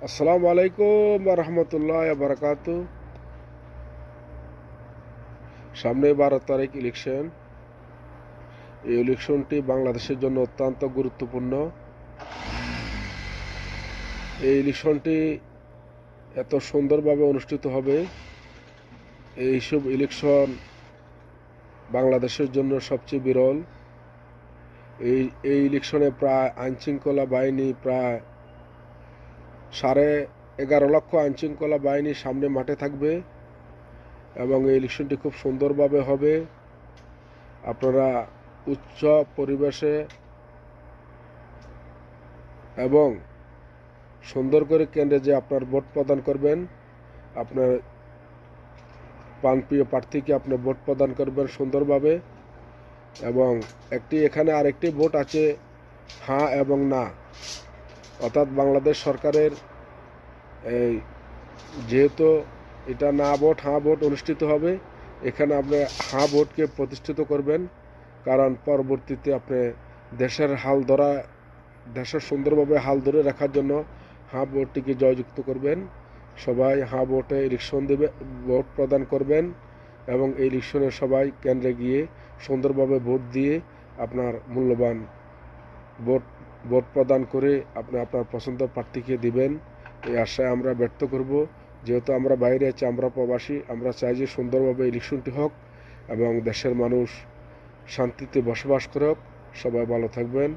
আসসালামু আলাইকুম রহমতুল্লাহ বারকাত। সামনে 12 তারিখ ইলেকশন। এই ইলেকশনটি বাংলাদেশের জন্য অত্যন্ত গুরুত্বপূর্ণ। এই ইলেকশনটি এত সুন্দরভাবে অনুষ্ঠিত হবে। এইসব ইলেকশন বাংলাদেশের জন্য সবচেয়ে বিরল। এই এই ইলেকশনে প্রায় আইনশৃঙ্খলা বাহিনী প্রায় 11.5 লক্ষ আইনশৃঙ্খলা বাহিনী সামনে মাঠে থাকবে এবং এই ইলেকশনটি খুব সুন্দরভাবে হবে। আপনারা উচ্চ পরিবেশে এবং সুন্দর করে কেন্দ্রে যে আপনার ভোট প্রদান করবেন, আপনার প্রাণপ্রিয় প্রার্থীকে আপনি ভোট প্রদান করবেন সুন্দরভাবে। এবং এখানে আরেকটি ভোট আছে হ্যাঁ এবং না, অর্থাৎ বাংলাদেশ সরকারের এই যেহেতু এটা না ভোট হ্যাঁ ভোট অনুষ্ঠিত হবে, এখানে আপনি হ্যাঁ ভোটকে প্রতিষ্ঠিত করবেন। কারণ পরবর্তীতে আপনি দেশের সুন্দরভাবে হাল ধরে রাখার জন্য হ্যাঁ ভোটটিকে জয়যুক্ত করবেন। সবাই হ্যাঁ ভোটে ভোট প্রদান করবেন এবং এই ইলেকশনে সবাই কেন্দ্রে গিয়ে সুন্দরভাবে ভোট দিয়ে আপনার মূল্যবান ভোট প্রদান করে আপনি আপনার পছন্দ প্রার্থীকে দিবেন। এই আশায় আমরা ব্যর্থ করব। যেহেতু আমরা বাইরে আছি, আমরা প্রবাসী, আমরা চাই যে সুন্দরভাবে ইলেকশনটি হোক এবং দেশের মানুষ শান্তিতে বসবাস করুক। সবাই ভালো থাকবেন।